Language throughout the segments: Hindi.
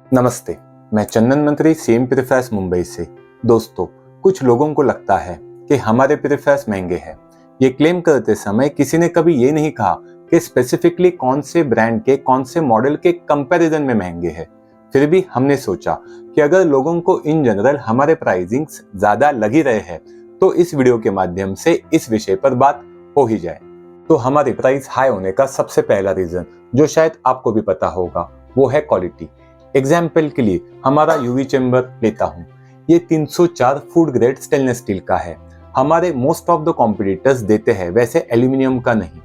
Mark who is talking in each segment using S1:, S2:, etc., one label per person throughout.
S1: नमस्ते, मैं चंदन मंत्री सीएम प्रीफेस मुंबई से। दोस्तों, कुछ लोगों को लगता है कि हमारे प्रीफेस महंगे हैं। ये क्लेम करते समय किसी ने कभी ये नहीं कहा कि स्पेसिफिकली कौन से ब्रांड के कौन से मॉडल के कंपैरिजन में महंगे हैं। फिर भी हमने सोचा कि अगर लोगों को इन जनरल हमारे प्राइसिंग्स ज्यादा लग ही रहे हैं तो इस वीडियो के माध्यम से इस विषय पर बात हो ही जाए। तो हमारी प्राइस हाई होने का सबसे पहला रीजन, जो शायद आपको भी पता होगा, वो है क्वालिटी। एग्जाम्पल के लिए हमारा यूवी चेंबर लेता हूँ। ये 304 फूड ग्रेड स्टेनलेस स्टील का है। हमारे मोस्ट ऑफ द कॉम्पिटिटर्स देते हैं वैसे एल्यूमिनियम का नहीं।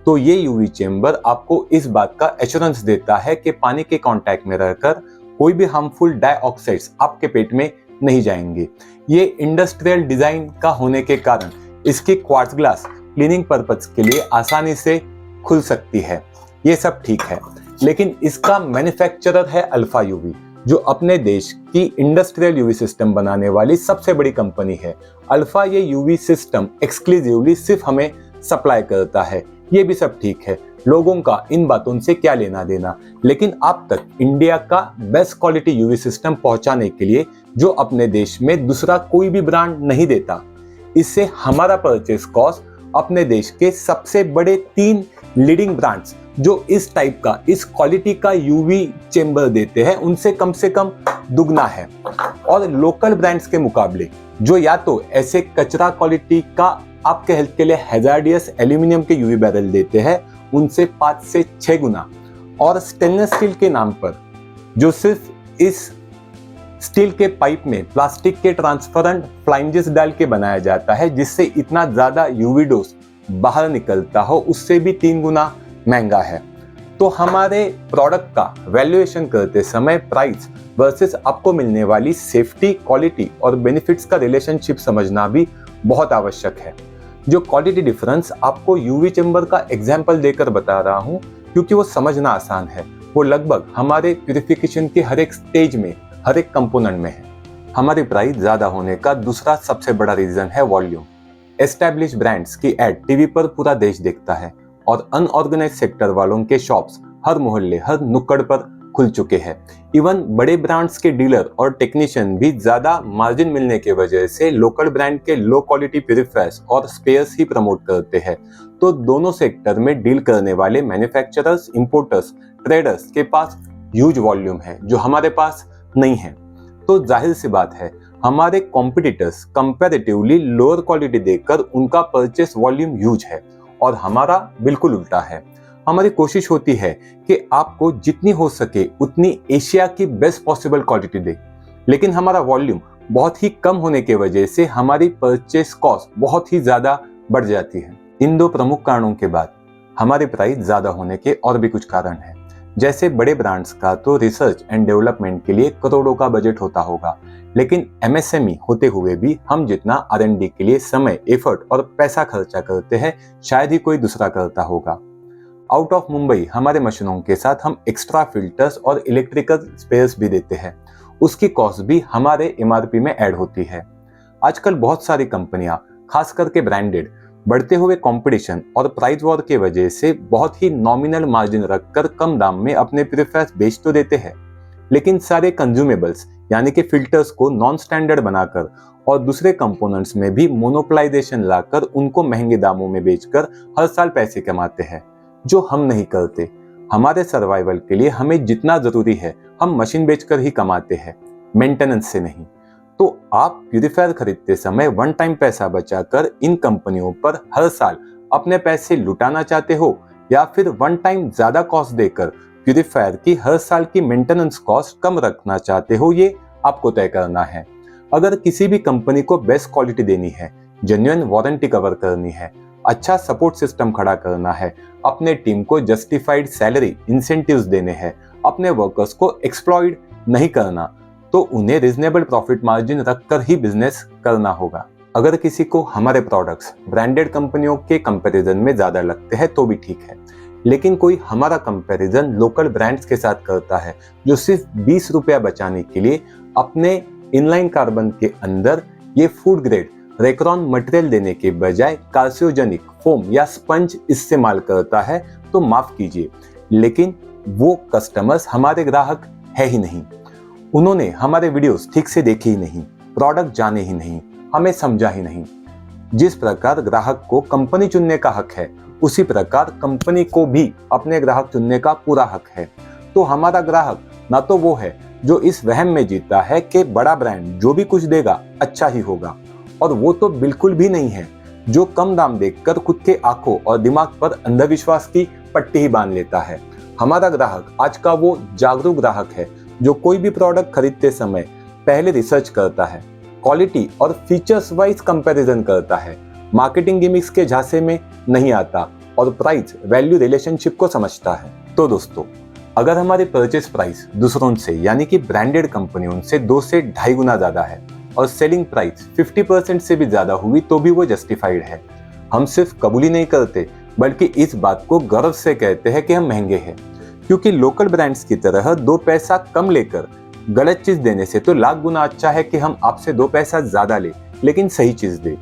S1: तो ये यूवी चेंबर आपको इस बात का एश्योरेंस देता है कि पानी के कांटेक्ट में रहकर कोई भी हार्मफुल डाइऑक्साइड्स आपके पेट में नहीं जाएंगे। ये इंडस्ट्रियल डिजाइन का होने के कारण इसकी क्वार्ट्ज ग्लास क्लीनिंग पर्पज के लिए आसानी से खुल सकती है। ये सब ठीक है, लेकिन इसका मैन्युफैक्चरर है अल्फा यूवी, जो अपने देश की इंडस्ट्रियल यूवी सिस्टम बनाने वाली सबसे बड़ी कंपनी है। अल्फा ये यूवी सिस्टम एक्सक्लूसिवली सिर्फ हमें सप्लाई करता है। ये भी सब ठीक है, लोगों का इन बातों से क्या लेना देना। लेकिन अब तक इंडिया का बेस्ट क्वालिटी यूवी सिस्टम पहुंचाने के लिए जो अपने देश में दूसरा कोई भी ब्रांड नहीं देता। इससे हमारा परचेस कॉस्ट अपने देश के सबसे बड़े 3 लीडिंग ब्रांड्स जो इस टाइप का, इस क्वालिटी का यूवी चेंबर देते हैं, उनसे कम दुगना है। और लोकल ब्रांड्स के मुकाबले जो या तो ऐसे कचरा क्वालिटी का आपके हेल्थ के लिए हैजार्डियस एल्यूमिनियम के यूवी बैरल देते हैं, उनसे 5 से 6 गुना। और स्टेनलेस स्टील के नाम पर जो सिर्फ इस स्टील के पाइप में प्लास्टिक के ट्रांसपेरेंट फ्लाइंजेस डाल के बनाया जाता है, जिससे इतना ज्यादा यूवी डोज बाहर निकलता हो, उससे भी 3 गुना महंगा है। तो हमारे प्रोडक्ट का वैल्यूएशन करते समय प्राइस वर्सेस आपको मिलने वाली सेफ्टी, क्वालिटी और बेनिफिट्स का रिलेशनशिप समझना भी बहुत आवश्यक है। जो क्वालिटी डिफरेंस आपको यूवी चेंबर का एग्जाम्पल देकर बता रहा हूँ, क्योंकि वो समझना आसान है। वो लगभग हमारे प्यूरिफिकेशन के हर एक स्टेज में, हर एक कंपोनेंट में है। हमारी प्राइस ज्यादा होने का दूसरा सबसे बड़ा रीजन है वॉल्यूम। एस्टैब्लिश ब्रांड्स की एड टीवी पर पूरा देश देखता है और अनऑर्गेनाइज सेक्टर वालों के शॉप्स हर मोहल्ले, हर नुक्कड़ पर खुल चुके हैं। इवन बड़े ब्रांड्स के डीलर और टेक्नीशियन भी ज्यादा मार्जिन मिलने के वजह से लोकल ब्रांड के लो क्वालिटी प्यूरिफायर्स और स्पेयर्स ही प्रमोट करते हैं। तो दोनों सेक्टर में डील करने वाले मैन्युफैक्चरर्स, इंपोर्टर्स, ट्रेडर्स के पास ह्यूज वॉल्यूम है, जो हमारे पास नहीं है। तो जाहिर सी बात है, हमारे कॉम्पिटिटर्स कंपैरेटिवली लोअर क्वालिटी देकर उनका परचेस वॉल्यूम ह्यूज है और हमारा बिल्कुल उल्टा है। हमारी कोशिश होती है कि आपको जितनी हो सके उतनी एशिया की बेस्ट पॉसिबल क्वालिटी दे, लेकिन हमारा वॉल्यूम बहुत ही कम होने के वजह से हमारी परचेस कॉस्ट बहुत ही ज्यादा बढ़ जाती है। इन 2 प्रमुख कारणों के बाद हमारी प्राइस ज्यादा होने के और भी कुछ कारण हैं। जैसे बड़े ब्रांड्स का तो रिसर्च एंड डेवलपमेंट के लिए करोड़ों का बजट होता होगा, लेकिन एमएसएमई होते हुए भी हम जितना R&D के लिए समय, एफर्ट और पैसा खर्चा करते हैं, शायद ही कोई दूसरा करता होगा। आउट ऑफ मुंबई हमारे मशीनों के साथ हम एक्स्ट्रा फिल्टर्स और इलेक्ट्रिकल स्पेयर्स भी देते हैं। उसकी कॉस्ट भी हमारे MRP में ऐड होती है। आजकल बहुत सारी कंपनियां, खास करके ब्रांडेड, बढ़ते हुए कंपटीशन और प्राइस वॉर के वजह से बहुत ही नॉमिनल मार्जिन रखकर कम दाम में अपने प्रीफेस बेच तो देते हैं, लेकिन सारे कंज्यूमेबल्स यानी कि फिल्टर्स को नॉन स्टैंडर्ड बनाकर और दूसरे कंपोनेंट्स में भी मोनोपलाइजेशन लाकर उनको महंगे दामों में बेचकर हर साल पैसे कमाते हैं, जो हम नहीं करते। हमारे सर्वाइवल के लिए हमें जितना जरूरी है हम मशीन बेचकर ही कमाते हैं, मेंटेनेंस से नहीं। तो आप प्यूरिफायर खरीदते समय वन टाइम पैसा बचाकर इन कंपनियों पर हर साल अपने पैसे लुटाना चाहते हो, या फिर वन टाइम ज्यादा कॉस्ट देकर प्यूरिफायर की हर साल की मेंटेनेंस कॉस्ट कम रखना चाहते हो, ये आपको तय करना है। अगर किसी भी कंपनी को बेस्ट क्वालिटी देनी है, जेन्युइन वारंटी कवर करनी है, अच्छा सपोर्ट सिस्टम खड़ा करना है, अपने टीम को जस्टिफाइड सैलरी इंसेंटिव्स देने हैं, अपने वर्कर्स को एक्सप्लॉइड नहीं करना, तो उन्हें रीजनेबल प्रॉफिट मार्जिन रखकर ही बिजनेस करना होगा। अगर किसी को हमारे प्रोडक्ट्स ब्रांडेड कंपनियों के कंपैरिजन में ज्यादा लगते हैं तो भी ठीक है, लेकिन कोई हमारा कंपैरिजन लोकल ब्रांड्स के साथ करता है जो सिर्फ 20 रुपया बचाने के लिए अपने इनलाइन कार्बन के अंदर ये फूड ग्रेड रेक्रॉन मटेरियल देने के बजाय कार्सियोजेनिक फोम या स्पंज इस्तेमाल करता है, तो माफ कीजिए, लेकिन वो कस्टमर्स हमारे ग्राहक है ही नहीं। उन्होंने हमारे वीडियोस ठीक से देखे ही नहीं, प्रोडक्ट जाने ही नहीं, हमें समझा ही नहीं। जिस प्रकार ग्राहक को कंपनी चुनने का हक है, उसी प्रकार कंपनी को भी अपने ग्राहक चुनने का पूरा हक है। तो हमारा ग्राहक ना तो वो है जो इस वहम में जीता है कि बड़ा ब्रांड जो भी कुछ देगा अच्छा ही होगा, और वो तो बिल्कुल भी नहीं है जो कम दाम देखकर खुद के आंखों और दिमाग पर अंधविश्वास की पट्टी ही बांध लेता है। हमारा ग्राहक आज का वो जागरूक ग्राहक है जो कोई भी प्रोडक्ट खरीदते समय पहले रिसर्च करता है, क्वालिटी और फीचर्स वाइज कंपैरिजन करता है, मार्केटिंग गिमिक्स के झांसे में नहीं आता और प्राइस वैल्यू रिलेशनशिप को समझता है। तो दोस्तों, अगर हमारी परचेस प्राइस दूसरों से यानी कि ब्रांडेड कंपनियों से 2 से 2.5 गुना ज्यादा है और सेलिंग प्राइस 50% से भी ज्यादा हुई तो भी वो जस्टिफाइड है। हम सिर्फ कबूली नहीं करते बल्कि इस बात को गर्व से कहते हैं कि हम महंगे हैं, क्योंकि लोकल ब्रांड्स की तरह 2 पैसा कम लेकर गलत चीज देने से तो लाख गुना अच्छा है कि हम आपसे 2 पैसा ज्यादा ले लेकिन सही चीज दे।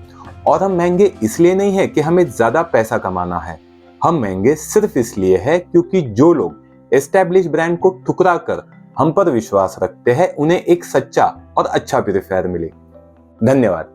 S1: और हम महंगे इसलिए नहीं है कि हमें ज्यादा पैसा कमाना है, हम महंगे सिर्फ इसलिए है क्योंकि जो लोग एस्टैब्लिश ब्रांड को ठुकरा कर हम पर विश्वास रखते हैं, उन्हें एक सच्चा और अच्छा प्रीफायर मिले। धन्यवाद।